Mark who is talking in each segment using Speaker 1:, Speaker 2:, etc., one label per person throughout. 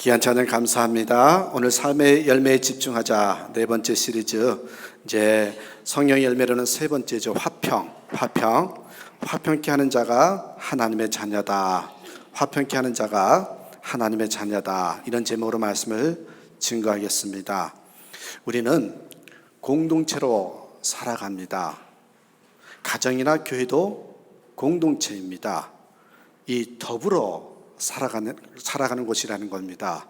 Speaker 1: 귀한 찬양 감사합니다. 오늘 삶의 열매에 집중하자 네 번째 시리즈, 이제 성령의 열매로는 세 번째죠. 화평케 하는 자가 하나님의 자녀다. 화평케 하는 자가 하나님의 자녀다. 이런 제목으로 말씀을 증거하겠습니다. 우리는 공동체로 살아갑니다. 가정이나 교회도 공동체입니다. 이 더불어 살아가는 곳이라는 겁니다.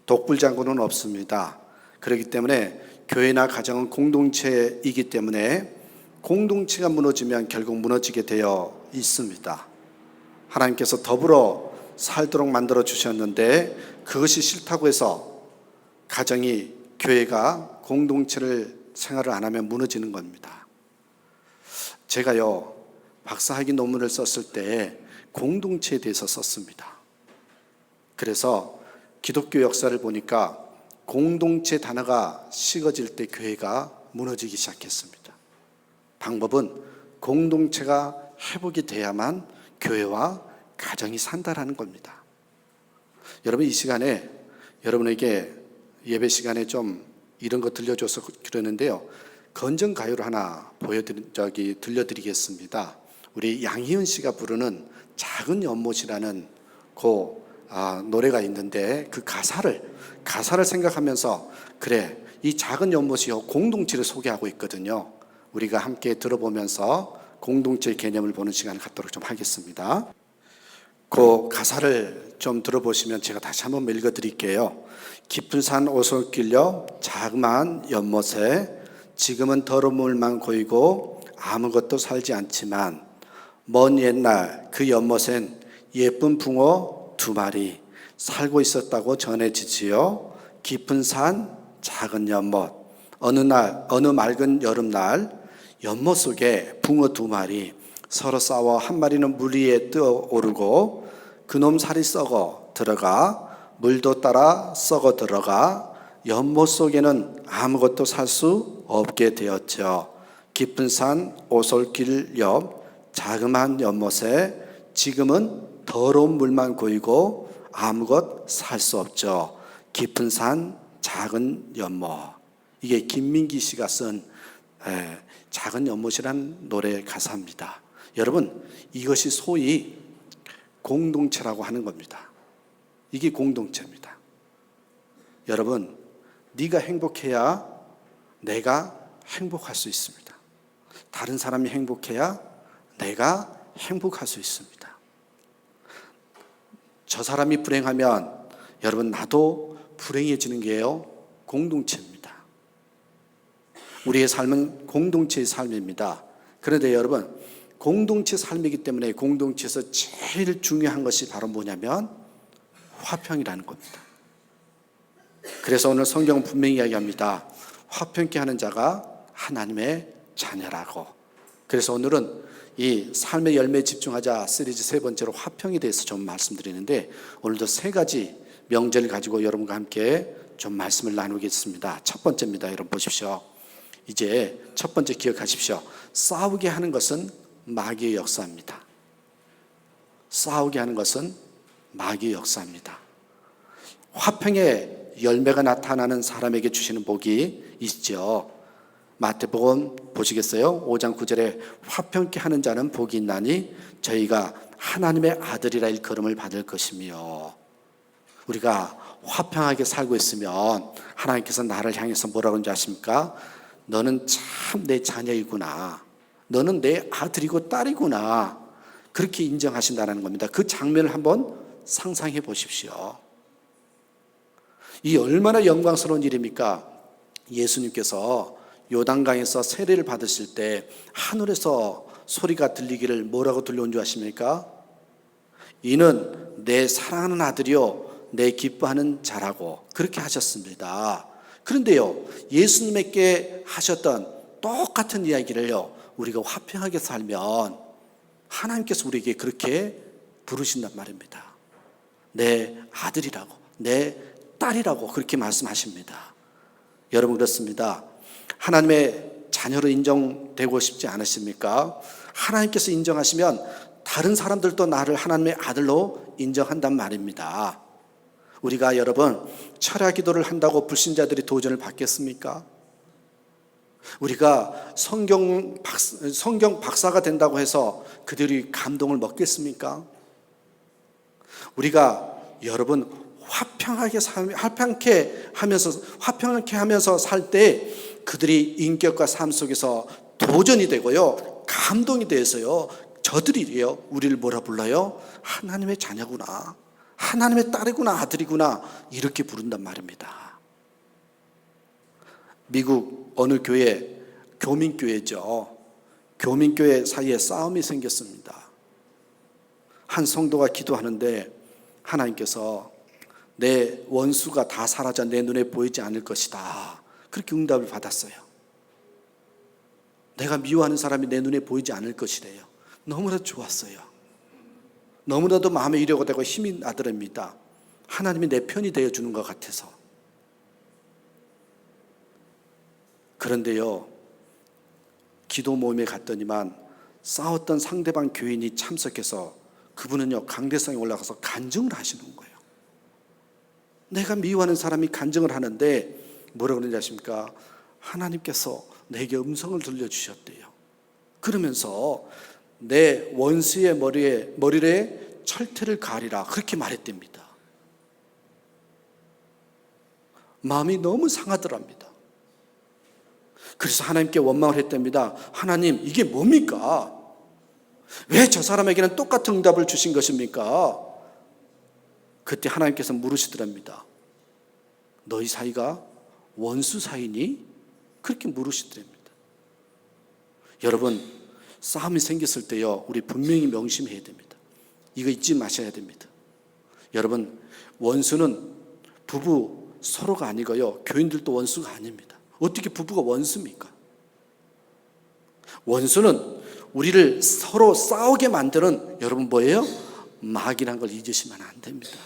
Speaker 1: 독불장군은 없습니다. 그렇기 때문에 교회나 가정은 공동체이기 때문에 공동체가 무너지면 결국 무너지게 되어 있습니다. 하나님께서 더불어 살도록 만들어 주셨는데 그것이 싫다고 해서 가정이, 교회가 공동체를 생활을 안 하면 무너지는 겁니다. 제가요, 박사학위 논문을 썼을 때 공동체에 대해서 썼습니다. 그래서 기독교 역사를 보니까 공동체 단어가 식어질 때 교회가 무너지기 시작했습니다. 방법은 공동체가 회복이 돼야만 교회와 가정이 산다라는 겁니다. 여러분, 이 시간에 여러분에게 예배 시간에 좀 이런 거 들려줘서 그러는데요, 건전가요를 하나 들려드리겠습니다. 우리 양희은 씨가 부르는 작은 연못이라는 노래가 있는데 그 가사를 생각하면서, 그래, 이 작은 연못이요 공동체를 소개하고 있거든요. 우리가 함께 들어보면서 공동체의 개념을 보는 시간을 갖도록 좀 하겠습니다. 그 가사를 좀 들어보시면 제가 다시 한번 읽어드릴게요. 깊은 산 오솔길려 자그마한 연못에 지금은 더러운 물만 고이고 아무것도 살지 않지만 먼 옛날 그 연못엔 예쁜 붕어 2마리 살고 있었다고 전해지지요. 깊은 산 작은 연못. 어느 맑은 여름날 연못 속에 붕어 2마리 서로 싸워 한 마리는 물 위에 떠오르고 그놈 살이 썩어 들어가 물도 따라 썩어 들어가 연못 속에는 아무것도 살 수 없게 되었죠. 깊은 산 오솔길 옆 자그마한 연못에 지금은 더러운 물만 고이고 아무것 살 수 없죠. 깊은 산 작은 연못. 이게 김민기 씨가 쓴 작은 연못이란 노래 가사입니다. 여러분, 이것이 소위 공동체라고 하는 겁니다. 이게 공동체입니다. 여러분, 네가 행복해야 내가 행복할 수 있습니다. 다른 사람이 행복해야 내가 행복할 수 있습니다. 저 사람이 불행하면 여러분, 나도 불행해지는 게요 공동체입니다. 우리의 삶은 공동체의 삶입니다. 그런데 여러분, 공동체 삶이기 때문에 공동체에서 제일 중요한 것이 바로 뭐냐면 화평이라는 겁니다. 그래서 오늘 성경은 분명히 이야기합니다. 화평케 하는 자가 하나님의 자녀라고. 그래서 오늘은 이 삶의 열매에 집중하자 시리즈 세 번째로 화평에 대해서 좀 말씀드리는데, 오늘도 3가지 명제를 가지고 여러분과 함께 좀 말씀을 나누겠습니다. 첫 번째입니다. 여러분 보십시오. 이제 첫 번째 기억하십시오. 싸우게 하는 것은 마귀의 역사입니다. 싸우게 하는 것은 마귀의 역사입니다. 화평의 열매가 나타나는 사람에게 주시는 복이 있죠. 마태복음 보시겠어요? 5장 9절에 화평케 하는 자는 복이 있나니 저희가 하나님의 아들이라 일컬음을 받을 것이며, 우리가 화평하게 살고 있으면 하나님께서 나를 향해서 뭐라고 하는지 아십니까? 너는 참 내 자녀이구나. 너는 내 아들이고 딸이구나. 그렇게 인정하신다는 겁니다. 그 장면을 한번 상상해 보십시오. 이 얼마나 영광스러운 일입니까? 예수님께서 요단강에서 세례를 받으실 때 하늘에서 소리가 들리기를 뭐라고 들려온 줄 아십니까? 이는 내 사랑하는 아들이요 내 기뻐하는 자라고 그렇게 하셨습니다. 그런데요, 예수님께 하셨던 똑같은 이야기를요, 우리가 화평하게 살면 하나님께서 우리에게 그렇게 부르신단 말입니다. 내 아들이라고, 내 딸이라고 그렇게 말씀하십니다. 여러분, 그렇습니다. 하나님의 자녀로 인정되고 싶지 않으십니까? 하나님께서 인정하시면 다른 사람들도 나를 하나님의 아들로 인정한단 말입니다. 우리가 여러분 철야 기도를 한다고 불신자들이 도전을 받겠습니까? 우리가 성경 박사가 된다고 해서 그들이 감동을 먹겠습니까? 우리가 여러분 화평하게 하면서 살 때 그들이 인격과 삶 속에서 도전이 되고요, 감동이 되어서요, 저들이요 우리를 뭐라 불러요? 하나님의 자녀구나, 하나님의 딸이구나, 아들이구나, 이렇게 부른단 말입니다. 미국 어느 교회, 교민교회죠. 교민교회 사이에 싸움이 생겼습니다. 한 성도가 기도하는데 하나님께서 내 원수가 다 사라져 내 눈에 보이지 않을 것이다, 그렇게 응답을 받았어요. 내가 미워하는 사람이 내 눈에 보이지 않을 것이래요. 너무나도 좋았어요. 너무나도 마음에 이려고 되고 힘이 나더랍니다. 하나님이 내 편이 되어주는 것 같아서. 그런데요, 기도 모임에 갔더니만 싸웠던 상대방 교인이 참석해서 그분은요 강대상에 올라가서 간증을 하시는 거예요. 내가 미워하는 사람이 간증을 하는데 뭐라고 그러는지 아십니까? 하나님께서 내게 음성을 들려주셨대요. 그러면서 내 원수의 머리에 철퇴를 가리라, 그렇게 말했답니다. 마음이 너무 상하더랍니다. 그래서 하나님께 원망을 했답니다. 하나님, 이게 뭡니까? 왜 저 사람에게는 똑같은 응답을 주신 것입니까? 그때 하나님께서 물으시더랍니다. 너희 사이가 원수 사이니? 그렇게 물으시더랍니다. 여러분, 싸움이 생겼을 때요, 우리 분명히 명심해야 됩니다. 이거 잊지 마셔야 됩니다. 여러분, 원수는 부부 서로가 아니고요, 교인들도 원수가 아닙니다. 어떻게 부부가 원수입니까? 원수는 우리를 서로 싸우게 만드는, 여러분 뭐예요? 마귀라는 걸 잊으시면 안 됩니다.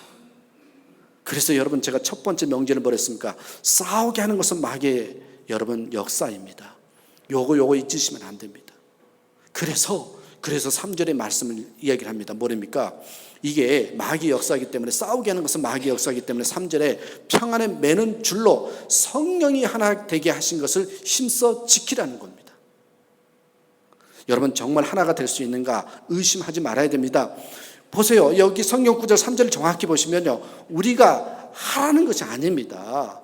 Speaker 1: 그래서 여러분, 제가 첫 번째 명제를 뭐랬습니까? 싸우게 하는 것은 마귀의 여러분 역사입니다. 요거 잊으시면 안 됩니다. 그래서 3절의 말씀을 이야기를 합니다. 뭐랍니까? 이게 마귀의 역사이기 때문에, 싸우게 하는 것은 마귀의 역사이기 때문에 3절에 평안에 매는 줄로 성령이 하나 되게 하신 것을 힘써 지키라는 겁니다. 여러분, 정말 하나가 될 수 있는가 의심하지 말아야 됩니다. 보세요. 여기 성경 구절 3절을 정확히 보시면요, 우리가 하라는 것이 아닙니다.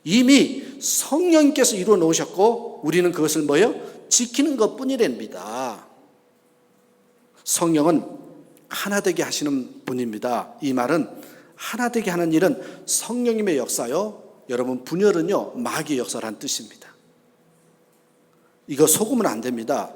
Speaker 1: 이미 성령께서 이루어 놓으셨고 우리는 그것을 뭐예요? 지키는 것뿐이랍니다. 성령은 하나 되게 하시는 분입니다. 이 말은 하나 되게 하는 일은 성령님의 역사요, 여러분 분열은요 마귀의 역사라는 뜻입니다. 이거 속으면 안 됩니다.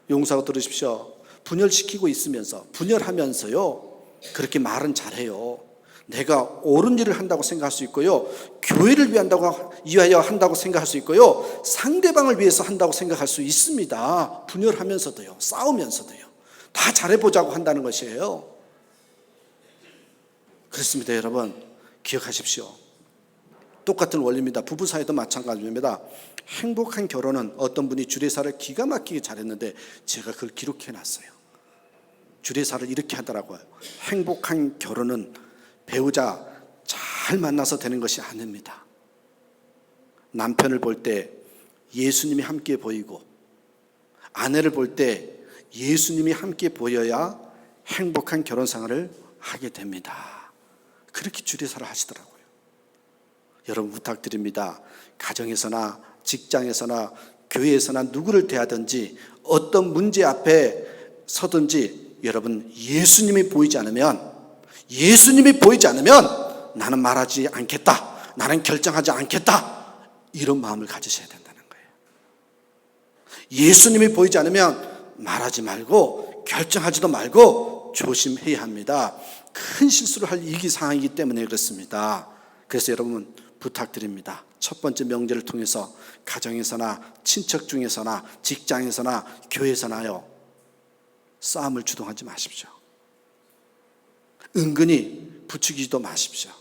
Speaker 1: 용사가 들으십시오. 분열시키고 있으면서, 분열하면서요 그렇게 말은 잘해요. 내가 옳은 일을 한다고 생각할 수 있고요, 교회를 위하여 한다고 생각할 수 있고요, 상대방을 위해서 한다고 생각할 수 있습니다. 분열하면서도요, 싸우면서도요, 다 잘해보자고 한다는 것이에요. 그렇습니다. 여러분, 기억하십시오. 똑같은 원리입니다. 부부 사이도 마찬가지입니다. 행복한 결혼은, 어떤 분이 주례사를 기가 막히게 잘했는데 제가 그걸 기록해 놨어요. 주례사를 이렇게 하더라고요. 행복한 결혼은 배우자 잘 만나서 되는 것이 아닙니다. 남편을 볼 때 예수님이 함께 보이고, 아내를 볼 때 예수님이 함께 보여야 행복한 결혼 생활을 하게 됩니다. 그렇게 주례사를 하시더라고요. 여러분, 부탁드립니다. 가정에서나 직장에서나 교회에서나 누구를 대하든지 어떤 문제 앞에 서든지, 여러분 예수님이 보이지 않으면 나는 말하지 않겠다, 나는 결정하지 않겠다, 이런 마음을 가지셔야 된다는 거예요. 예수님이 보이지 않으면 말하지 말고 결정하지도 말고 조심해야 합니다. 큰 실수를 할 위기상황이기 때문에 그렇습니다. 그래서 여러분 부탁드립니다. 첫 번째 명제를 통해서 가정에서나 친척 중에서나 직장에서나 교회에서나요, 싸움을 주동하지 마십시오. 은근히 부추기지도 마십시오.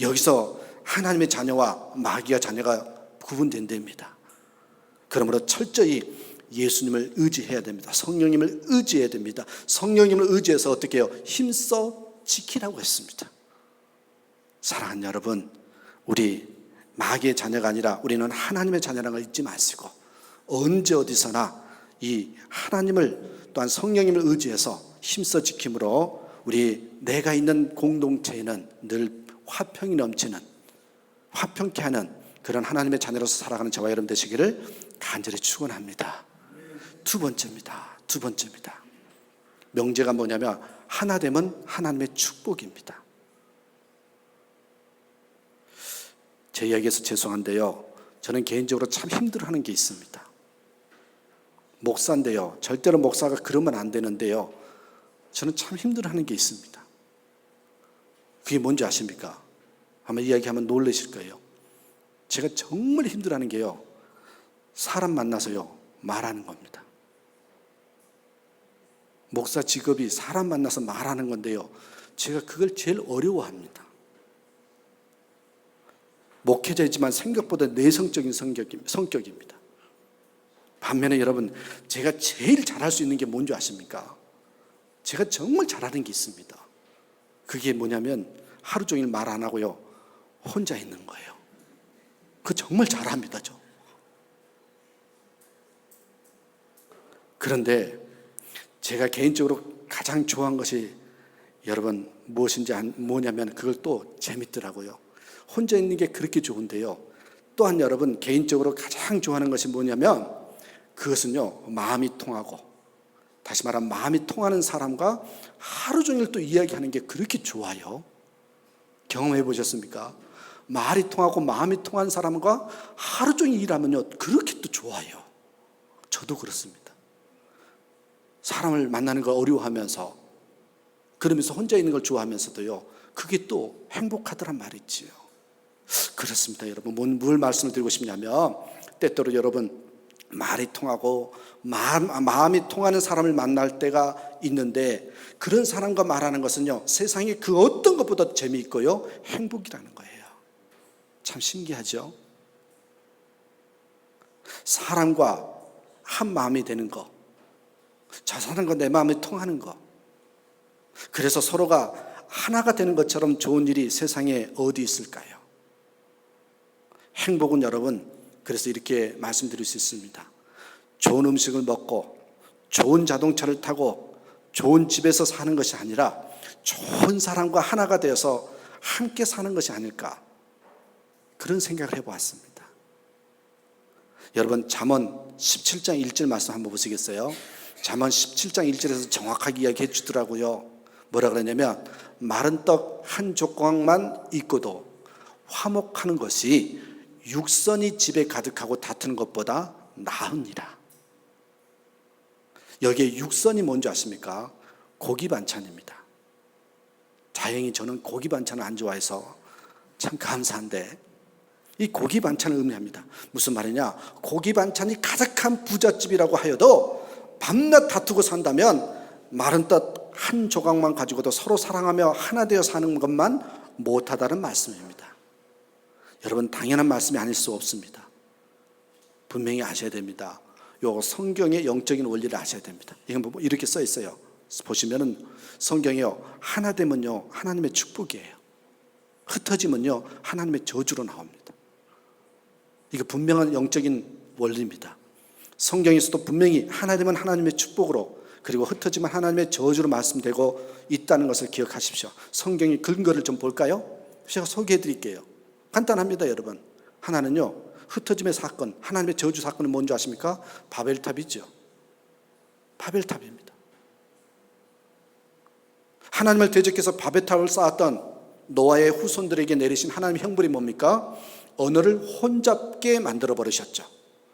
Speaker 1: 여기서 하나님의 자녀와 마귀의 자녀가 구분된답니다. 그러므로 철저히 예수님을 의지해야 됩니다. 성령님을 의지해야 됩니다. 성령님을 의지해서 어떻게 해요? 힘써 지키라고 했습니다. 사랑하는 여러분, 우리 마귀의 자녀가 아니라 우리는 하나님의 자녀라는 걸 잊지 마시고 언제 어디서나 이 하나님을 또한 성령님을 의지해서 힘써 지킴으로 우리 내가 있는 공동체에는 늘 화평이 넘치는, 화평케 하는 그런 하나님의 자녀로서 살아가는 저와 여러분 되시기를 간절히 축원합니다. 두 번째입니다. 명제가 뭐냐면 하나됨은 하나님의 축복입니다. 제 이야기에서 죄송한데요, 저는 개인적으로 참 힘들어하는 게 있습니다. 목사인데요, 절대로 목사가 그러면 안 되는데요, 저는 참 힘들어하는 게 있습니다. 그게 뭔지 아십니까? 아마 이야기하면 놀라실 거예요. 제가 정말 힘들어하는 게요, 사람 만나서요 말하는 겁니다. 목사 직업이 사람 만나서 말하는 건데요, 제가 그걸 제일 어려워합니다. 목회자이지만 생각보다 내성적인 성격입니다. 반면에 여러분, 제가 제일 잘할 수 있는 게 뭔지 아십니까? 제가 정말 잘하는 게 있습니다. 그게 뭐냐면 하루 종일 말 안 하고요, 혼자 있는 거예요. 그거 정말 잘합니다, 저. 그런데 제가 개인적으로 가장 좋아한 것이 여러분 뭐냐면 그걸 또 재밌더라고요. 혼자 있는 게 그렇게 좋은데요, 또한 여러분 개인적으로 가장 좋아하는 것이 뭐냐면 그것은요, 마음이 통하고, 다시 말하면 마음이 통하는 사람과 하루 종일 또 이야기하는 게 그렇게 좋아요. 경험해 보셨습니까? 말이 통하고 마음이 통한 사람과 하루 종일 일하면요, 그렇게 또 좋아요. 저도 그렇습니다. 사람을 만나는 걸 어려워하면서, 그러면서 혼자 있는 걸 좋아하면서도요, 그게 또 행복하더란 말이지요. 그렇습니다, 여러분. 뭘 말씀을 드리고 싶냐면, 때때로 여러분 말이 통하고 마음이 통하는 사람을 만날 때가 있는데, 그런 사람과 말하는 것은요, 세상에 그 어떤 것보다 재미있고요, 행복이라는 거예요. 참 신기하죠? 사람과 한 마음이 되는 거, 저 사람과 내 마음이 통하는 거, 그래서 서로가 하나가 되는 것처럼 좋은 일이 세상에 어디 있을까요? 행복은 여러분, 그래서 이렇게 말씀드릴 수 있습니다. 좋은 음식을 먹고 좋은 자동차를 타고 좋은 집에서 사는 것이 아니라 좋은 사람과 하나가 되어서 함께 사는 것이 아닐까, 그런 생각을 해보았습니다. 여러분, 잠언 17장 1절 말씀 한번 보시겠어요? 잠언 17장 1절에서 정확하게 이야기해 주더라고요. 뭐라 그러냐면 마른 떡 한 조각만 있고도 화목하는 것이 육선이 집에 가득하고 다투는 것보다 나으니라. 여기에 육선이 뭔지 아십니까? 고기 반찬입니다. 다행히 저는 고기 반찬을 안 좋아해서 참 감사한데, 이 고기 반찬을 의미합니다. 무슨 말이냐? 고기 반찬이 가득한 부잣집이라고 하여도 밤낮 다투고 산다면 마른 떡 한 조각만 가지고도 서로 사랑하며 하나 되어 사는 것만 못하다는 말씀입니다. 여러분, 당연한 말씀이 아닐 수 없습니다. 분명히 아셔야 됩니다. 요 성경의 영적인 원리를 아셔야 됩니다. 이건 뭐 이렇게 써 있어요. 보시면은 성경이요, 하나 되면요 하나님의 축복이에요. 흩어지면요 하나님의 저주로 나옵니다. 이거 분명한 영적인 원리입니다. 성경에서도 분명히 하나 되면 하나님의 축복으로, 그리고 흩어지면 하나님의 저주로 말씀되고 있다는 것을 기억하십시오. 성경의 근거를 좀 볼까요? 제가 소개해 드릴게요. 간단합니다, 여러분. 하나는요, 흩어짐의 사건, 하나님의 저주 사건은 뭔지 아십니까? 바벨탑이죠. 바벨탑입니다. 하나님을 대적해서 바벨탑을 쌓았던 노아의 후손들에게 내리신 하나님의 형벌이 뭡니까? 언어를 혼잡게 만들어 버리셨죠.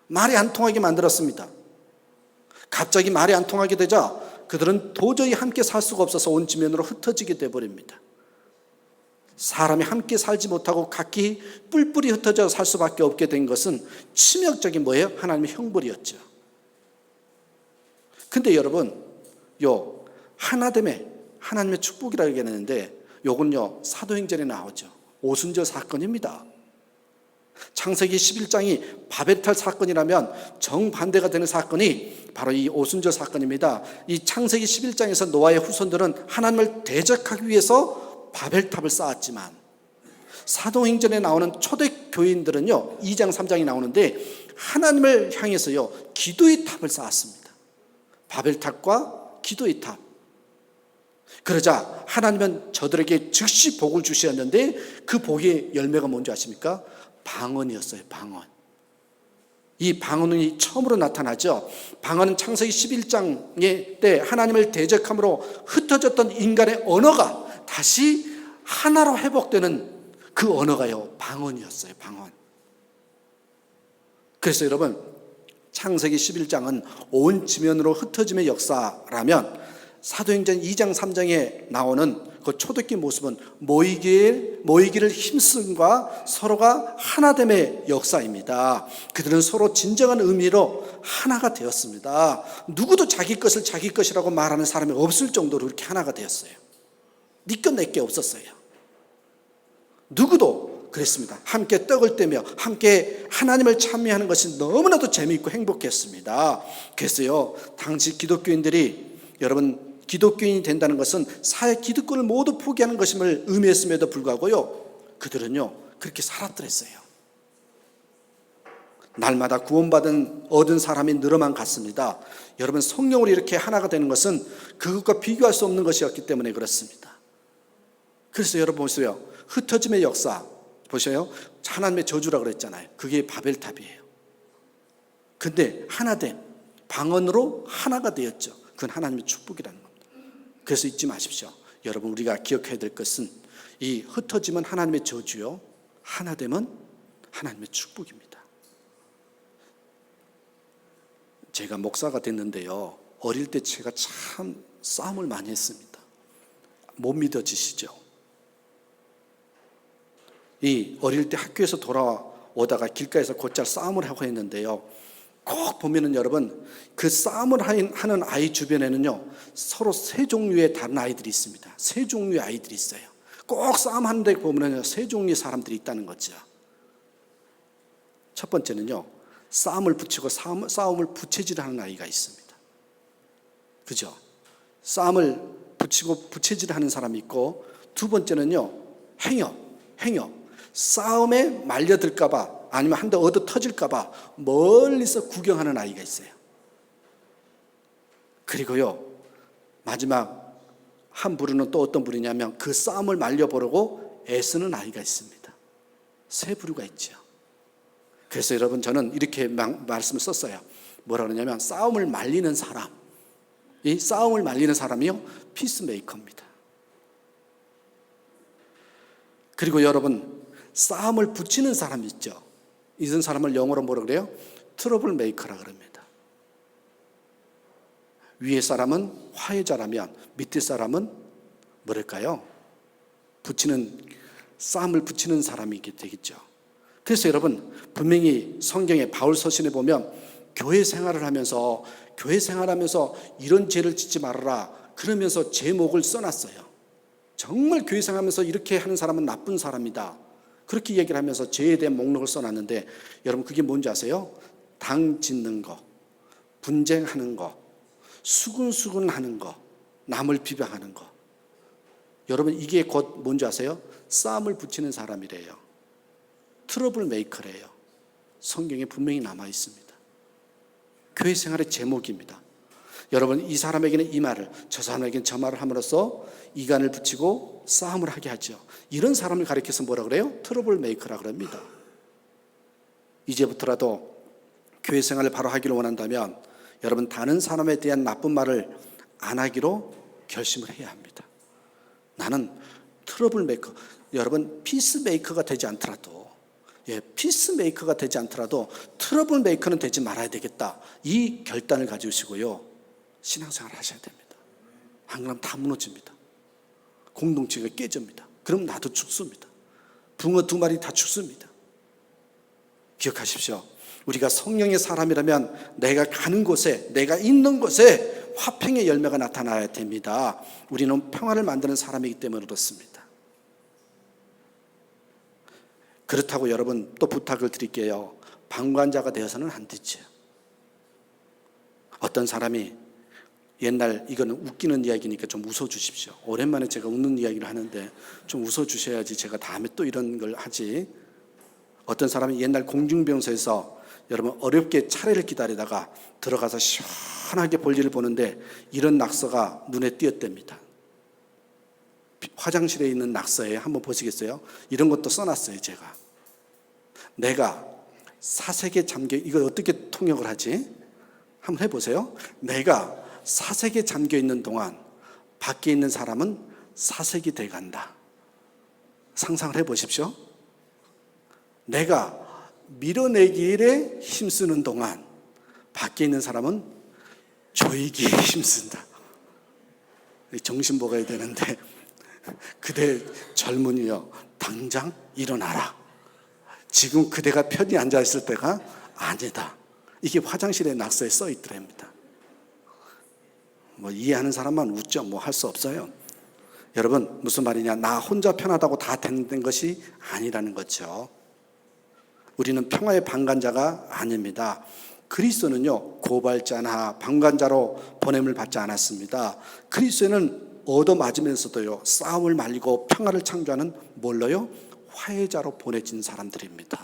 Speaker 1: 말이 안 통하게 만들었습니다. 갑자기 말이 안 통하게 되자 그들은 도저히 함께 살 수가 없어서 온 지면으로 흩어지게 되어버립니다. 사람이 함께 살지 못하고 각기 뿔뿔이 흩어져 살 수밖에 없게 된 것은 치명적인 뭐예요? 하나님의 형벌이었죠. 근데 여러분, 요 하나됨의 하나님의 축복이라고 얘기하는데, 요건요 사도행전에 나오죠. 오순절 사건입니다. 창세기 11장이 바벨탑 사건이라면 정반대가 되는 사건이 바로 이 오순절 사건입니다. 이 창세기 11장에서 노아의 후손들은 하나님을 대적하기 위해서 바벨탑을 쌓았지만 사도행전에 나오는 초대교인들은요, 2장 3장이 나오는데 하나님을 향해서요 기도의 탑을 쌓았습니다. 바벨탑과 기도의 탑. 그러자 하나님은 저들에게 즉시 복을 주셨는데 그 복의 열매가 뭔지 아십니까? 방언이었어요. 방언. 이 방언이 처음으로 나타나죠. 방언은 창세기 11장의 때 하나님을 대적함으로 흩어졌던 인간의 언어가 다시 하나로 회복되는 그 언어가요, 방언이었어요. 방언. 그래서 여러분, 창세기 11장은 온 지면으로 흩어짐의 역사라면 사도행전 2장 3장에 나오는 그 초대교회 모습은 모이기를 힘쓰음과 서로가 하나됨의 역사입니다. 그들은 서로 진정한 의미로 하나가 되었습니다. 누구도 자기 것을 자기 것이라고 말하는 사람이 없을 정도로 이렇게 하나가 되었어요. 네 것 내 게 없었어요. 누구도 그랬습니다. 함께 떡을 떼며 함께 하나님을 찬미하는 것이 너무나도 재미있고 행복했습니다. 그래서요, 당시 기독교인들이, 여러분, 기독교인이 된다는 것은 사회 기득권을 모두 포기하는 것임을 의미했음에도 불구하고요, 그들은요 그렇게 살았더랬어요. 날마다 구원받은 얻은 사람이 늘어만 갔습니다. 여러분, 성령으로 이렇게 하나가 되는 것은 그것과 비교할 수 없는 것이었기 때문에 그렇습니다. 그래서 여러분 보세요, 흩어짐의 역사 보세요. 하나님의 저주라고 그랬잖아요. 그게 바벨탑이에요. 근데 하나됨, 방언으로 하나가 되었죠. 그건 하나님의 축복이라는 겁니다. 그래서 잊지 마십시오. 여러분, 우리가 기억해야 될 것은 이 흩어짐은 하나님의 저주요, 하나됨은 하나님의 축복입니다. 제가 목사가 됐는데요, 어릴 때 제가 참 싸움을 많이 했습니다. 못 믿어지시죠? 이 어릴 때 학교에서 돌아오다가 길가에서 곧잘 싸움을 하고 했는데요, 꼭 보면은 여러분, 그 싸움을 하는 아이 주변에는요 서로 세 종류의 다른 아이들이 있습니다. 세 종류의 아이들이 있어요. 꼭 싸움하는 데 보면은 세 종류의 사람들이 있다는 거죠. 첫 번째는요, 싸움을 붙이고 싸움을 부채질하는 아이가 있습니다. 그죠? 싸움을 붙이고 부채질하는 사람이 있고, 두 번째는요, 행여 싸움에 말려들까 봐, 아니면 한 대 얻어 터질까 봐 멀리서 구경하는 아이가 있어요. 그리고요, 마지막 한 부류는 또 어떤 부류냐면 그 싸움을 말려보려고 애쓰는 아이가 있습니다. 세 부류가 있죠. 그래서 여러분, 저는 이렇게 말씀을 썼어요. 뭐라 그러냐면, 싸움을 말리는 사람, 이 싸움을 말리는 사람이요 피스메이커입니다. 그리고 여러분, 싸움을 붙이는 사람이 있죠. 이런 사람을 영어로 뭐라 그래요? 트러블 메이커라 그럽니다. 위에 사람은 화해자라면 밑에 사람은 뭐랄까요? 싸움을 붙이는 사람이 되겠죠. 그래서 여러분, 분명히 성경의 바울 서신에 보면 교회 생활하면서 이런 죄를 짓지 말아라 그러면서 제목을 써놨어요. 정말 교회 생활하면서 이렇게 하는 사람은 나쁜 사람이다, 그렇게 얘기를 하면서 죄에 대한 목록을 써놨는데, 여러분 그게 뭔지 아세요? 당 짓는 거, 분쟁하는 거, 수근수근하는 거, 남을 비방하는 거. 여러분, 이게 곧 뭔지 아세요? 싸움을 붙이는 사람이래요. 트러블 메이커래요. 성경에 분명히 남아 있습니다. 교회 생활의 제목입니다. 여러분, 이 사람에게는 이 말을, 저 사람에게는 저 말을 함으로써 이간을 붙이고 싸움을 하게 하죠. 이런 사람을 가리켜서 뭐라 그래요? 트러블 메이커라 그럽니다. 이제부터라도 교회 생활을 바로 하기를 원한다면 여러분, 다른 사람에 대한 나쁜 말을 안 하기로 결심을 해야 합니다. 나는 트러블 메이커, 여러분 피스메이커가 되지 않더라도, 피스메이커가 되지 않더라도 트러블 메이커는 되지 말아야 되겠다, 이 결단을 가지시고요 신앙생활을 하셔야 됩니다. 안 그러면 다 무너집니다. 공동체가 깨집니다. 그럼 나도 죽습니다. 붕어 두 마리 다 죽습니다. 기억하십시오. 우리가 성령의 사람이라면 내가 가는 곳에, 내가 있는 곳에 화평의 열매가 나타나야 됩니다. 우리는 평화를 만드는 사람이기 때문에 그렇습니다. 그렇다고 여러분 또 부탁을 드릴게요. 방관자가 되어서는 안 되죠. 어떤 사람이 옛날, 이거는 웃기는 이야기니까 좀 웃어주십시오. 오랜만에 제가 웃는 이야기를 하는데 좀 웃어주셔야지 제가 다음에 또 이런 걸 하지. 어떤 사람이 옛날 공중병서에서 여러분 어렵게 차례를 기다리다가 들어가서 시원하게 볼일을 보는데 이런 낙서가 눈에 띄었답니다. 화장실에 있는 낙서에 한번 보시겠어요? 이런 것도 써놨어요. 제가 내가 사색에 잠겨, 이거 어떻게 통역을 하지? 한번 해보세요. 내가 사색에 잠겨 있는 동안 밖에 있는 사람은 사색이 돼간다. 상상을 해보십시오. 내가 밀어내기에 힘쓰는 동안 밖에 있는 사람은 조이기에 힘쓴다. 정신 먹어야 되는데 그대 젊은이여 당장 일어나라. 지금 그대가 편히 앉아있을 때가 아니다. 이게 화장실의 낙서에 써 있더랍니다. 뭐 이해하는 사람만 웃죠. 뭐 할 수 없어요. 여러분 무슨 말이냐, 나 혼자 편하다고 다 된 것이 아니라는 거죠. 우리는 평화의 방관자가 아닙니다. 그리스도는요 고발자나 방관자로 보냄을 받지 않았습니다. 그리스도는 얻어맞으면서도요 싸움을 말리고 평화를 창조하는 뭘로요? 화해자로 보내진 사람들입니다.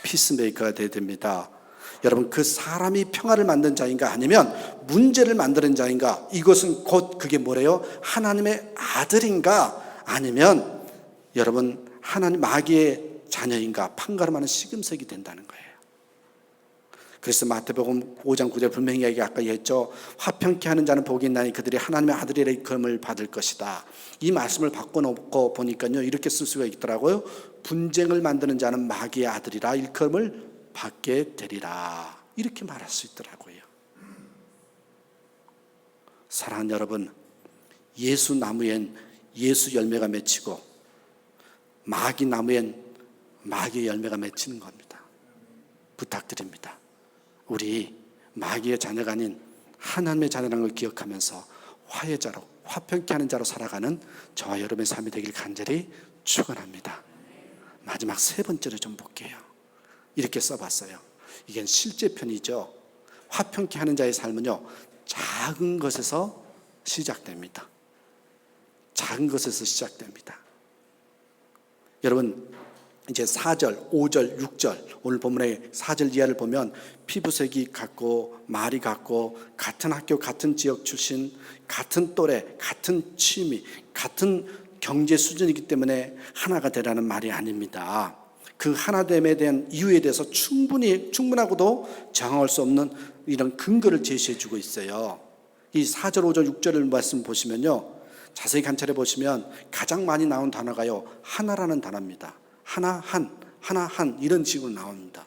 Speaker 1: 피스메이커가 되어야 됩니다. 여러분 그 사람이 평화를 만든 자인가 아니면 문제를 만드는 자인가, 이것은 곧 그게 뭐래요? 하나님의 아들인가 아니면 여러분 하나님 마귀의 자녀인가 판가름하는 시금석이 된다는 거예요. 그래서 마태복음 5장 9절 분명히 아까 얘기했죠. 화평케 하는 자는 복이 있나니 그들이 하나님의 아들이라 일컬음을 받을 것이다. 이 말씀을 바꿔놓고 보니까요 이렇게 쓸 수가 있더라고요. 분쟁을 만드는 자는 마귀의 아들이라 일컬음을 받게 되리라. 이렇게 말할 수 있더라고요. 사랑하는 여러분, 예수 나무엔 예수 열매가 맺히고 마귀 나무엔 마귀의 열매가 맺히는 겁니다. 부탁드립니다. 우리 마귀의 자녀가 아닌 하나님의 자녀라는 걸 기억하면서 화해자로, 화평케 하는 자로 살아가는 저와 여러분의 삶이 되길 간절히 축원합니다. 마지막 세 번째로 좀 볼게요. 이렇게 써봤어요. 이게 실제 편이죠. 화평케 하는 자의 삶은요 작은 것에서 시작됩니다. 작은 것에서 시작됩니다. 여러분 이제 4절, 5절, 6절 오늘 본문의 4절 이하를 보면 피부색이 같고 말이 같고 같은 학교 같은 지역 출신 같은 또래 같은 취미 같은 경제 수준이기 때문에 하나가 되라는 말이 아닙니다. 그 하나됨에 대한 이유에 대해서 충분하고도 정할 수 없는 이런 근거를 제시해 주고 있어요. 이 4절, 5절, 6절을 말씀 보시면요 자세히 관찰해 보시면 가장 많이 나온 단어가요 하나라는 단어입니다. 하나 한 이런 식으로 나옵니다.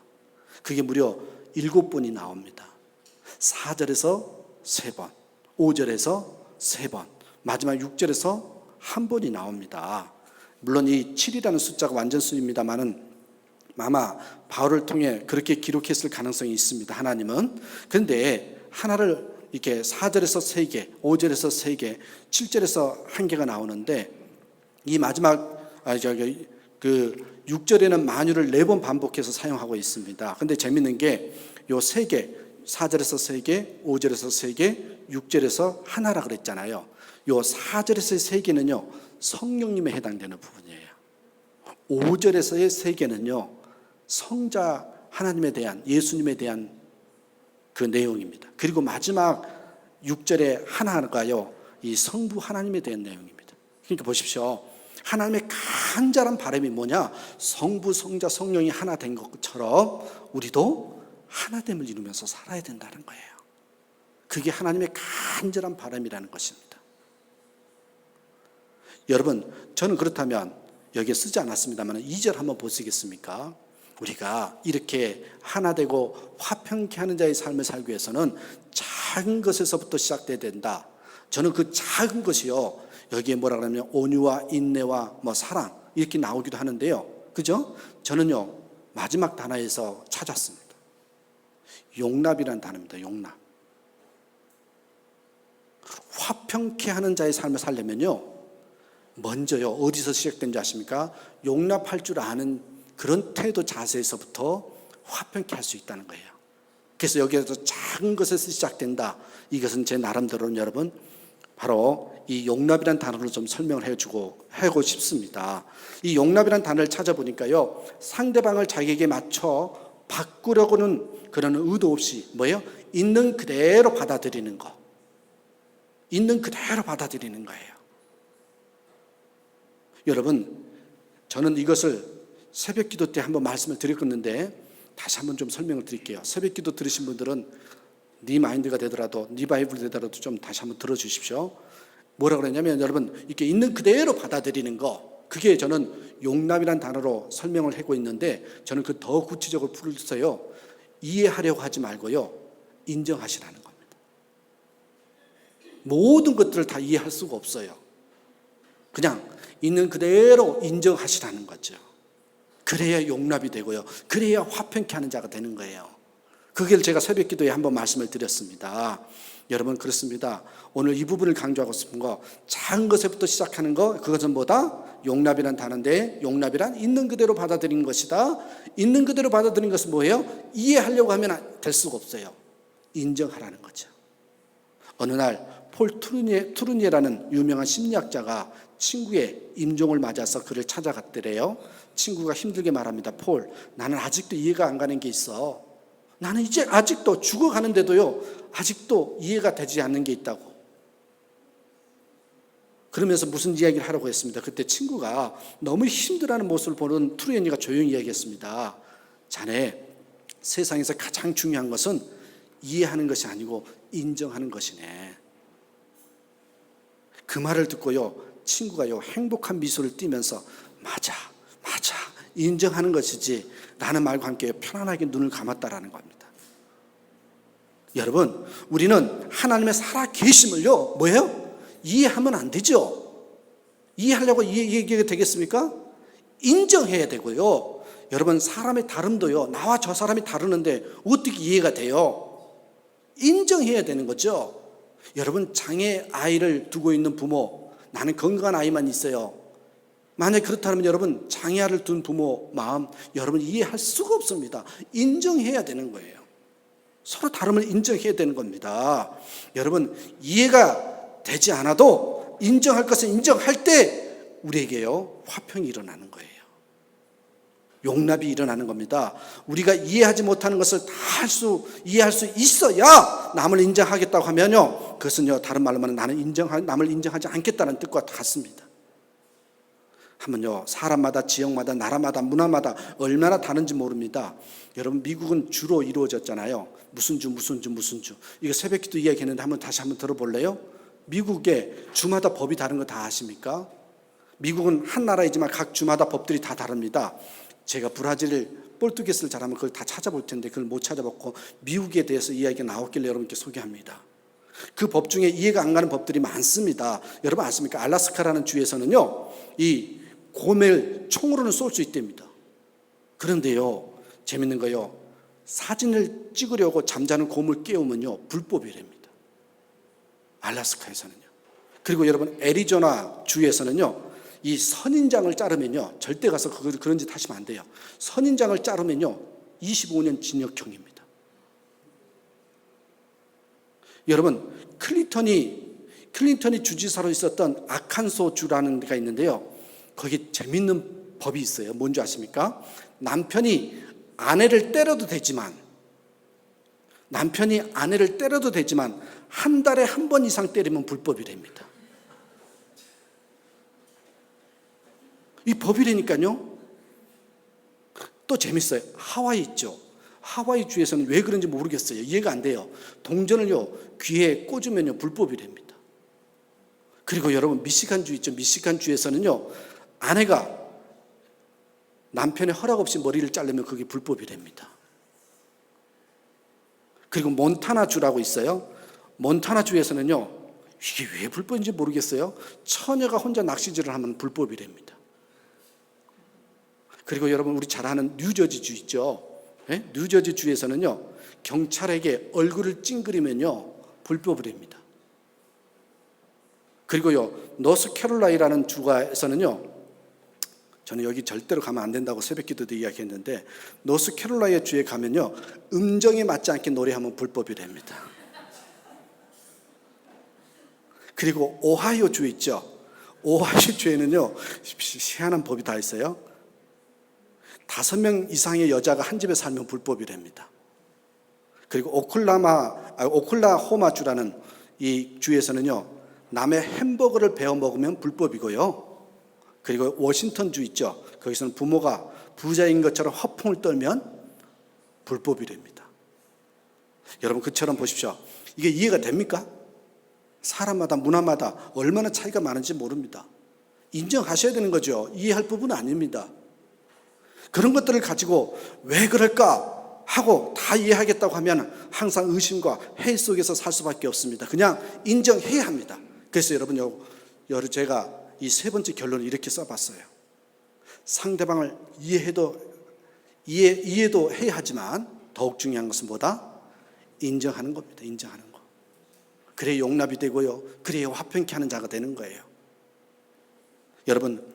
Speaker 1: 그게 무려 7번이 나옵니다. 4절에서 3번, 5절에서 3번, 마지막 6절에서 한 번이 나옵니다. 물론 이 7이라는 숫자가 완전수입니다만은 아마 바울을 통해 그렇게 기록했을 가능성이 있습니다. 하나님은. 그런데 하나를 이렇게 4절에서 3개, 5절에서 3개, 7절에서 1개가 나오는데 이 마지막 그 6절에는 만유를 4번 반복해서 사용하고 있습니다. 그런데 재밌는 게 요 3개, 4절에서 3개, 5절에서 3개, 6절에서 하나라 그랬잖아요. 요 4절에서의 3개는요 성령님에 해당되는 부분이에요. 5절에서의 3개는요 성자 하나님에 대한, 예수님에 대한 그 내용입니다. 그리고 마지막 6절에 하나가요 이 성부 하나님에 대한 내용입니다. 그러니까 보십시오. 하나님의 간절한 바람이 뭐냐? 성부, 성자, 성령이 하나 된 것처럼 우리도 하나됨을 이루면서 살아야 된다는 거예요. 그게 하나님의 간절한 바람이라는 것입니다. 여러분, 저는 그렇다면 여기에 쓰지 않았습니다만 2절 한번 보시겠습니까? 우리가 이렇게 하나 되고 화평케 하는 자의 삶을 살기 위해서는 작은 것에서부터 시작돼야 된다. 저는 그 작은 것이요 여기에 뭐라 그러냐면 온유와 인내와 사랑 이렇게 나오기도 하는데요. 그죠? 저는요 마지막 단어에서 찾았습니다. 용납이라는 단어입니다. 용납. 화평케 하는 자의 삶을 살려면요 먼저요, 어디서 시작된지 아십니까? 용납할 줄 아는 그런 태도 자세에서부터 화평케 할 수 있다는 거예요. 그래서 여기에서 작은 것에서 시작된다. 이것은 제 나름대로는 여러분 바로 이 용납이라는 단어를 좀 설명을 하고 싶습니다. 이 용납이라는 단어를 찾아보니까요, 상대방을 자기에게 맞춰 바꾸려고는 그런 의도 없이 뭐예요? 있는 그대로 받아들이는 거. 있는 그대로 받아들이는 거예요. 여러분, 저는 이것을 새벽 기도 때 한번 말씀을 드렸었는데 다시 한번 좀 설명을 드릴게요. 새벽 기도 들으신 분들은 네 마인드가 되더라도, 네 바이블 되더라도 좀 다시 한번 들어주십시오. 뭐라 그러냐면 여러분, 이렇게 있는 그대로 받아들이는 거, 그게 저는 용납이라는 단어로 설명을 하고 있는데, 저는 그 더 구체적으로 풀어서요, 이해하려고 하지 말고요, 인정하시라는 겁니다. 모든 것들을 다 이해할 수가 없어요. 그냥 있는 그대로 인정하시라는 거죠. 그래야 용납이 되고요, 그래야 화평케 하는 자가 되는 거예요. 그걸 제가 새벽 기도에 한번 말씀을 드렸습니다. 여러분, 그렇습니다. 오늘 이 부분을 강조하고 싶은 거, 작은 것에부터 시작하는 거, 그것은 뭐다? 용납이란 단어인데, 용납이란 있는 그대로 받아들이는 것이다. 있는 그대로 받아들이는 것은 뭐예요? 이해하려고 하면 될 수가 없어요. 인정하라는 거죠. 어느 날 폴 투르니에라는 유명한 심리학자가 친구의 임종을 맞아서 그를 찾아갔더래요. 친구가 힘들게 말합니다. 폴, 나는 아직도 이해가 안 가는 게 있어. 나는 이제 아직도 죽어가는데도요, 아직도 이해가 되지 않는 게 있다고. 그러면서 무슨 이야기를 하라고 했습니다. 그때 친구가 너무 힘들어하는 모습을 보는 투르니에가 조용히 이야기했습니다. 자네, 세상에서 가장 중요한 것은 이해하는 것이 아니고 인정하는 것이네. 그 말을 듣고요, 친구가요, 행복한 미소를 띠면서 맞아, 인정하는 것이지 라는 말과 함께 편안하게 눈을 감았다라는 겁니다. 여러분, 우리는 하나님의 살아계심을요, 뭐예요? 이해하면 안 되죠. 이해하려고 이해가 되겠습니까? 인정해야 되고요. 여러분, 사람의 다름도요, 나와 저 사람이 다르는데 어떻게 이해가 돼요? 인정해야 되는 거죠. 여러분, 장애 아이를 두고 있는 부모, 나는 건강한 아이만 있어요. 만약 그렇다면 여러분, 장애아를 둔 부모 마음 여러분 이해할 수가 없습니다. 인정해야 되는 거예요. 서로 다름을 인정해야 되는 겁니다. 여러분, 이해가 되지 않아도 인정할 것은 인정할 때 우리에게요, 화평이 일어나는 거예요. 용납이 일어나는 겁니다. 우리가 이해하지 못하는 것을 다 이해할 수 있어야 남을 인정하겠다고 하면요, 그것은요, 다른 말로 말하면 남을 인정하지 않겠다는 뜻과 같습니다. 한번요, 사람마다, 지역마다, 나라마다, 문화마다 얼마나 다른지 모릅니다. 여러분, 미국은 주로 이루어졌잖아요. 무슨 주. 이거 새벽 기도 이야기했는데 다시 한번 들어볼래요? 미국의 주마다 법이 다른 거 다 아십니까? 미국은 한 나라이지만 각 주마다 법들이 다 다릅니다. 제가 브라질 포르투게스를 잘하면 그걸 다 찾아볼 텐데 그걸 못 찾아봤고, 미국에 대해서 이야기가 나왔길래 여러분께 소개합니다. 그 법 중에 이해가 안 가는 법들이 많습니다. 여러분 아십니까? 알라스카라는 주에서는요, 이 곰을 총으로는 쏠 수 있답니다. 그런데요, 재밌는 거요, 사진을 찍으려고 잠자는 곰을 깨우면요, 불법이랍니다. 알라스카에서는요. 그리고 여러분, 애리조나 주에서는요, 이 선인장을 자르면요, 절대 가서 그런 짓 하시면 안 돼요. 선인장을 자르면요, 25년 징역형입니다. 여러분, 클린턴이 주지사로 있었던 아칸소 주라는 데가 있는데요, 거기 재밌는 법이 있어요. 뭔지 아십니까? 남편이 아내를 때려도 되지만 한 달에 한 번 이상 때리면 불법이랍니다. 이 법이라니까요. 또 재밌어요. 하와이 있죠. 하와이 주에서는 왜 그런지 모르겠어요. 이해가 안 돼요. 동전을요, 귀에 꽂으면요, 불법이랍니다. 그리고 여러분, 미시간 주 있죠. 미시간 주에서는요, 아내가 남편의 허락 없이 머리를 자르면 그게 불법이랍니다. 그리고 몬타나 주라고 있어요. 몬타나 주에서는요, 이게 왜 불법인지 모르겠어요. 처녀가 혼자 낚시질을 하면 불법이랍니다. 그리고 여러분, 우리 잘 아는 뉴저지 주 있죠. 네? 뉴저지 주에서는요, 경찰에게 얼굴을 찡그리면요, 불법이랍니다. 그리고요, 노스캐롤라이나라는 주가에서는요, 저는 여기 절대로 가면 안 된다고 새벽기도 때 이야기했는데, 노스캐롤라이나 주에 가면요, 음정에 맞지 않게 노래하면 불법이 됩니다. 그리고 오하이오 주 있죠. 오하이오 주에는요, 희한한 법이 다 있어요. 5명 이상의 여자가 한 집에 살면 불법이 됩니다. 그리고 오클라호마 주라는 이 주에서는요, 남의 햄버거를 베어 먹으면 불법이고요. 그리고 워싱턴 주 있죠. 거기서는 부모가 부자인 것처럼 허풍을 떨면 불법이 됩니다. 여러분, 그처럼 보십시오. 이게 이해가 됩니까? 사람마다 문화마다 얼마나 차이가 많은지 모릅니다. 인정하셔야 되는 거죠. 이해할 부분은 아닙니다. 그런 것들을 가지고 왜 그럴까 하고 다 이해하겠다고 하면 항상 의심과 해이 속에서 살 수밖에 없습니다. 그냥 인정해야 합니다. 그래서 여러분, 제가 이 세 번째 결론을 이렇게 써봤어요. 상대방을 이해도 해야 하지만 더욱 중요한 것은 뭐다? 인정하는 겁니다. 인정하는 거. 그래야 용납이 되고요, 그래야 화평케 하는 자가 되는 거예요. 여러분,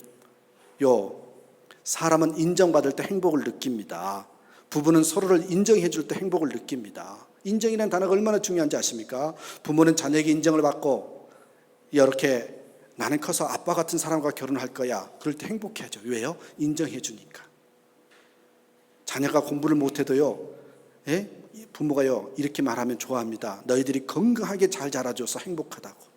Speaker 1: 사람은 인정받을 때 행복을 느낍니다. 부부는 서로를 인정해 줄 때 행복을 느낍니다. 인정이라는 단어가 얼마나 중요한지 아십니까? 부모는 자녀에게 인정을 받고 이렇게 나는 커서 아빠 같은 사람과 결혼할 거야, 그럴 때 행복해하죠. 왜요? 인정해 주니까. 자녀가 공부를 못해도요, 부모가요, 이렇게 말하면 좋아합니다. 너희들이 건강하게 잘 자라줘서 행복하다고.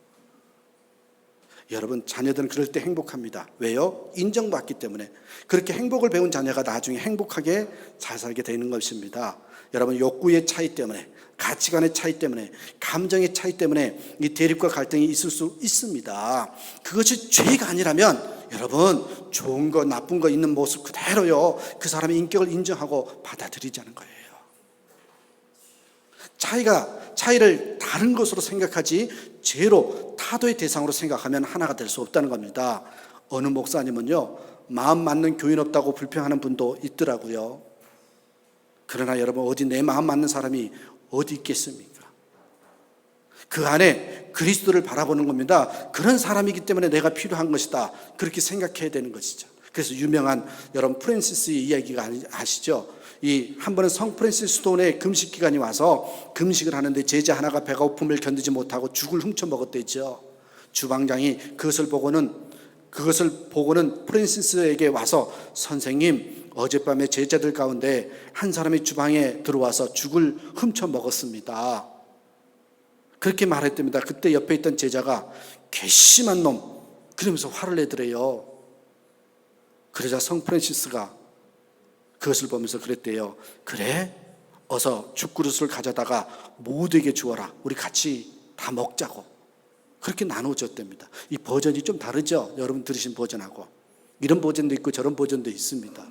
Speaker 1: 여러분, 자녀들은 그럴 때 행복합니다. 왜요? 인정받기 때문에. 그렇게 행복을 배운 자녀가 나중에 행복하게 잘 살게 되는 것입니다. 여러분, 욕구의 차이 때문에, 가치관의 차이 때문에, 감정의 차이 때문에 이 대립과 갈등이 있을 수 있습니다. 그것이 죄가 아니라면 여러분, 좋은 거 나쁜 거 있는 모습 그대로요, 그 사람의 인격을 인정하고 받아들이자는 거예요. 차이를 다른 것으로 생각하지 죄로 타도의 대상으로 생각하면 하나가 될 수 없다는 겁니다. 어느 목사님은요, 마음 맞는 교인 없다고 불평하는 분도 있더라고요. 그러나 여러분, 어디 내 마음 맞는 사람이 어디 있겠습니까? 그 안에 그리스도를 바라보는 겁니다. 그런 사람이기 때문에 내가 필요한 것이다, 그렇게 생각해야 되는 것이죠. 그래서 유명한 여러분 프랜시스의 이야기가 아시죠? 한 번은 성 프랜시스 스톤의 금식 기간이 와서 금식을 하는데 제자 하나가 배가 고픔을 견디지 못하고 죽을 훔쳐 먹었대죠. 주방장이 그것을 보고는 프랜시스에게 와서, 선생님, 어젯밤에 제자들 가운데 한 사람이 주방에 들어와서 죽을 훔쳐 먹었습니다, 그렇게 말했답니다. 그때 옆에 있던 제자가 괘씸한 놈, 그러면서 화를 내더래요. 그러자 성 프랜시스가 그것을 보면서 그랬대요. 그래? 어서 죽그릇을 가져다가 모두에게 주어라. 우리 같이 다 먹자고. 그렇게 나눠줬답니다. 이 버전이 좀 다르죠? 여러분 들으신 버전하고. 이런 버전도 있고 저런 버전도 있습니다.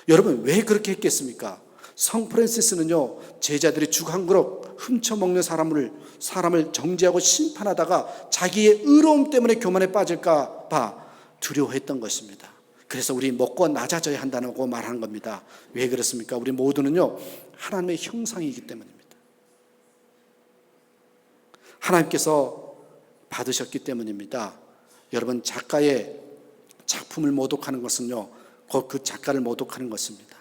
Speaker 1: 여러분, 왜 그렇게 했겠습니까? 성 프랜시스는요, 제자들이 죽 한 그릇 훔쳐먹는 사람을 정죄하고 심판하다가 자기의 의로움 때문에 교만에 빠질까 봐 두려워했던 것입니다. 그래서 우리 먹고 낮아져야 한다고 말하는 겁니다. 왜 그렇습니까? 우리 모두는요, 하나님의 형상이기 때문입니다. 하나님께서 받으셨기 때문입니다. 여러분, 작가의 작품을 모독하는 것은요, 곧 그 작가를 모독하는 것입니다.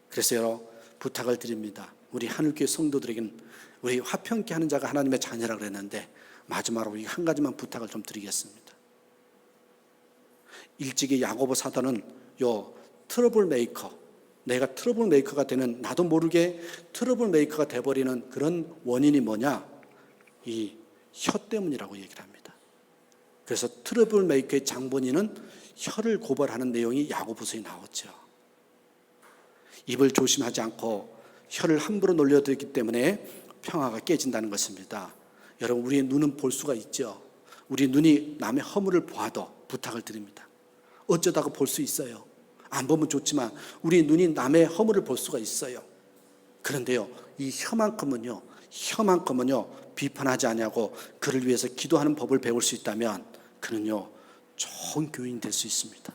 Speaker 1: 그래서 여러분, 부탁을 드립니다. 우리 하늘교회 성도들에게는 우리 화평케 하는 자가 하나님의 자녀라고 그랬는데, 마지막으로 한 가지만 부탁을 좀 드리겠습니다. 일찍이 야고보 사도는 트러블 메이커, 내가 트러블 메이커가 되는, 나도 모르게 트러블 메이커가 돼버리는 그런 원인이 뭐냐? 이 혀 때문이라고 얘기를 합니다. 그래서 트러블 메이커의 장본인은 혀를 고발하는 내용이 야고보서에 나왔죠. 입을 조심하지 않고 혀를 함부로 놀려들기 때문에 평화가 깨진다는 것입니다. 여러분, 우리의 눈은 볼 수가 있죠. 우리 눈이 남의 허물을 보아도 부탁을 드립니다. 어쩌다가 볼 수 있어요. 안 보면 좋지만 우리 눈이 남의 허물을 볼 수가 있어요. 그런데요, 이 혀만큼은요, 비판하지 아니하고 그를 위해서 기도하는 법을 배울 수 있다면 그는요, 좋은 교인이 될 수 있습니다.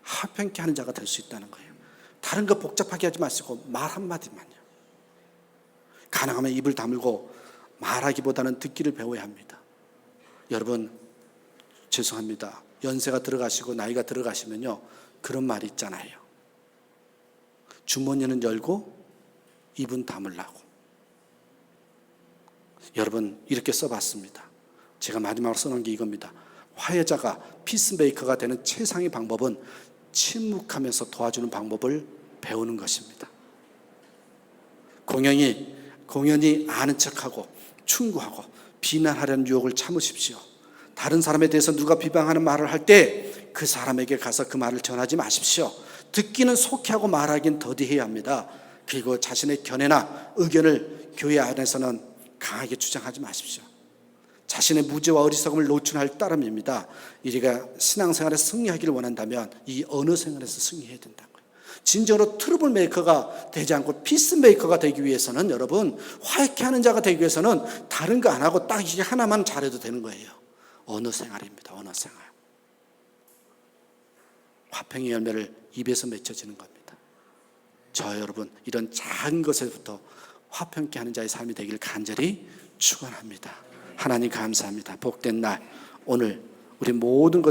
Speaker 1: 화평케 하는 자가 될 수 있다는 거예요. 다른 거 복잡하게 하지 마시고 말 한마디만요. 가능하면 입을 다물고 말하기보다는 듣기를 배워야 합니다. 여러분 죄송합니다. 연세가 들어가시고 나이가 들어가시면요, 그런 말이 있잖아요. 주머니는 열고 입은 다물라고. 여러분 이렇게 써봤습니다. 제가 마지막으로 써놓은 게 이겁니다. 화해자가 피스메이커가 되는 최상의 방법은 침묵하면서 도와주는 방법을 배우는 것입니다. 공연히 아는 척하고 충고하고 비난하려는 유혹을 참으십시오. 다른 사람에 대해서 누가 비방하는 말을 할 때 그 사람에게 가서 그 말을 전하지 마십시오. 듣기는 속히하고 말하기는 더디해야 합니다. 그리고 자신의 견해나 의견을 교회 안에서는 강하게 주장하지 마십시오. 자신의 무지와 어리석음을 노출할 따름입니다. 우리가 신앙생활에서 승리하기를 원한다면 이 언어 생활에서 승리해야 된다는 거예요. 진정으로 트러블 메이커가 되지 않고 피스 메이커가 되기 위해서는, 여러분 화해케 하는 자가 되기 위해서는 다른 거 안 하고 딱 이게 하나만 잘해도 되는 거예요. 언어 생활입니다. 언어 생활. 화평의 열매를 입에서 맺혀지는 겁니다. 저 여러분 이런 작은 것에부터 화평케 하는 자의 삶이 되기를 간절히 축원합니다. 하나님 감사합니다. 복된 날, 오늘 우리 모든 것